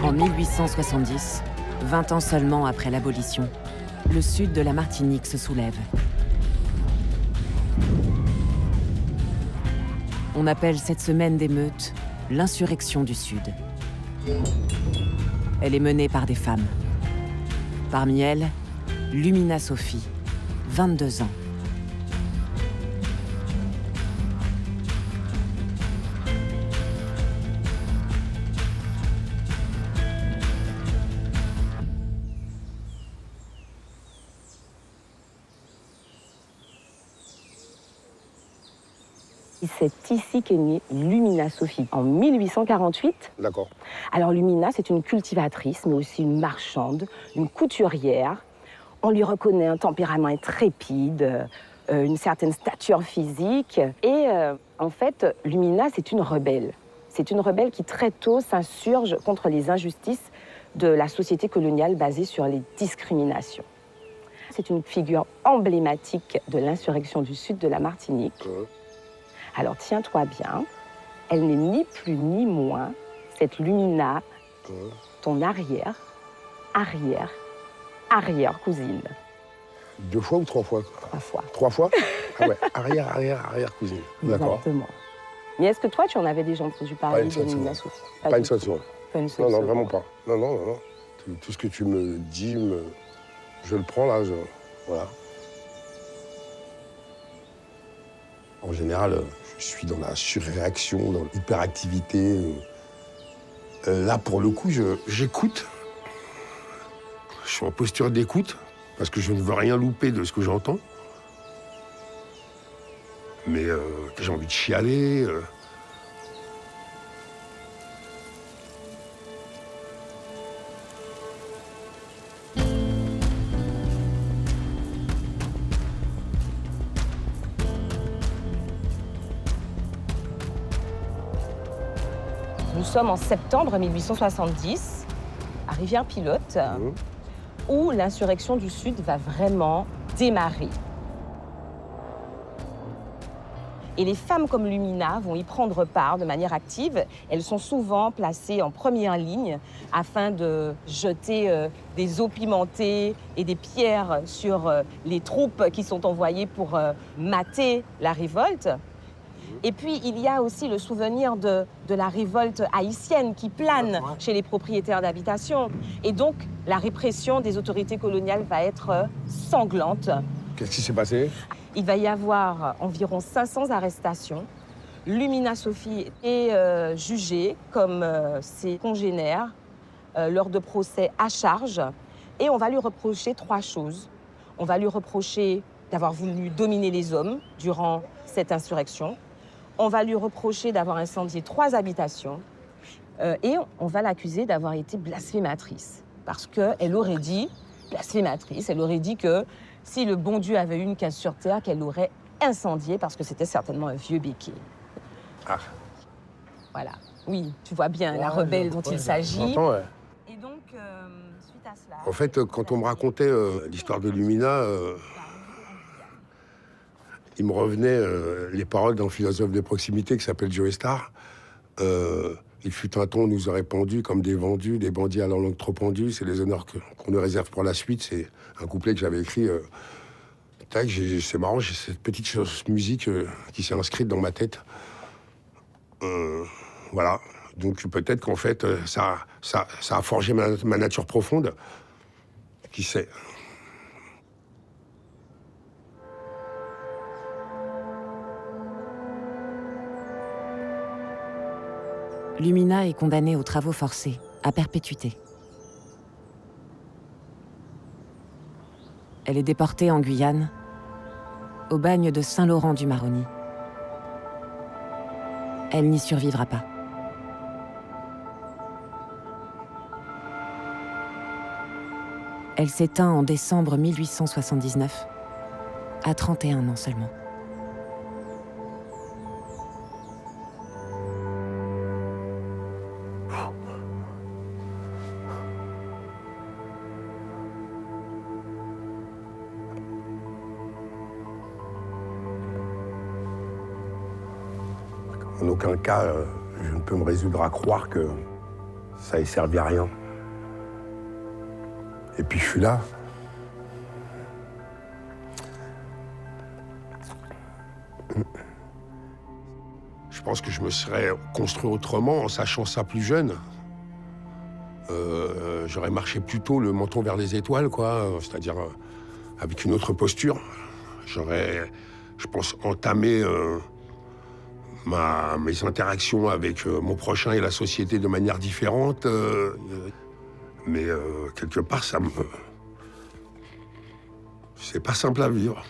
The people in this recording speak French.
En 1870, 20 ans seulement après l'abolition, le sud de la Martinique se soulève. On appelle cette semaine d'émeutes l'insurrection du Sud. Elle est menée par des femmes. Parmi elles, Lumina Sophie, 22 ans. C'est ici qu'est née Lumina Sophie, en 1848. D'accord. Alors Lumina, c'est une cultivatrice, mais aussi une marchande, une couturière. On lui reconnaît un tempérament intrépide, une certaine stature physique. Et en fait, Lumina, c'est une rebelle. C'est une rebelle qui très tôt s'insurge contre les injustices de la société coloniale basée sur les discriminations. C'est une figure emblématique de l'insurrection du sud de la Martinique. Alors tiens-toi bien, elle n'est ni plus ni moins, cette Lumina, ton arrière-cousine. 2 fois ou 3 fois? 3 fois. 3 fois? Ah ouais, arrière-cousine. D'accord. Exactement. Mais est-ce que toi, tu en avais déjà entendu parler de Lumina Sophie? Pas une seule seconde. Pas une seule seconde. Non, vraiment pas. Non. Tout ce que tu me dis, je le prends là, voilà. En général, je suis dans la surréaction, dans l'hyperactivité. Là, pour le coup, j'écoute. Je suis en posture d'écoute, parce que je ne veux rien louper de ce que j'entends. Mais j'ai envie de chialer. Nous sommes en septembre 1870, à Rivière-Pilote, où l'insurrection du Sud va vraiment démarrer. Et les femmes comme Lumina vont y prendre part de manière active. Elles sont souvent placées en première ligne afin de jeter des eaux pimentées et des pierres sur les troupes qui sont envoyées pour mater la révolte. Et puis, il y a aussi le souvenir de la révolte haïtienne qui plane chez les propriétaires d'habitation. Et donc, la répression des autorités coloniales va être sanglante. Qu'est-ce qui s'est passé? Il va y avoir environ 500 arrestations. Lumina Sophie est jugée comme ses congénères lors de procès à charge. Et on va lui reprocher 3 choses. On va lui reprocher d'avoir voulu dominer les hommes durant cette insurrection. On va lui reprocher d'avoir incendié 3 habitations. Et on va l'accuser d'avoir été blasphématrice. Parce qu'elle aurait dit, blasphématrice, elle aurait dit que si le bon Dieu avait eu une case sur terre, qu'elle l'aurait incendié parce que c'était certainement un vieux béquet. Ah. Voilà. Oui, tu vois bien la rebelle dont il s'agit. Ouais. Et donc, suite à cela... En fait, quand on me racontait l'histoire de Lumina, il me revenait les paroles d'un philosophe de proximité qui s'appelle Joe Starr. Il fut un temps, on nous aurait pendus comme des vendus, des bandits à la langue trop pendue. C'est les honneurs qu'on nous réserve pour la suite. C'est un couplet que j'avais écrit. C'est marrant, j'ai cette petite musique qui s'est inscrite dans ma tête. Voilà. Donc peut-être qu'en fait, ça a forgé ma nature profonde. Qui sait? Lumina est condamnée aux travaux forcés, à perpétuité. Elle est déportée en Guyane, au bagne de Saint-Laurent-du-Maroni. Elle n'y survivra pas. Elle s'éteint en décembre 1879, à 31 ans seulement. En aucun cas, je ne peux me résoudre à croire que ça n'ait servi à rien. Et puis je suis là. Je pense que je me serais construit autrement en sachant ça plus jeune. J'aurais marché plus tôt le menton vers les étoiles, quoi. C'est-à-dire avec une autre posture. J'aurais, je pense, entamé mes interactions avec mon prochain et la société de manière différente. Mais quelque part, c'est pas simple à vivre.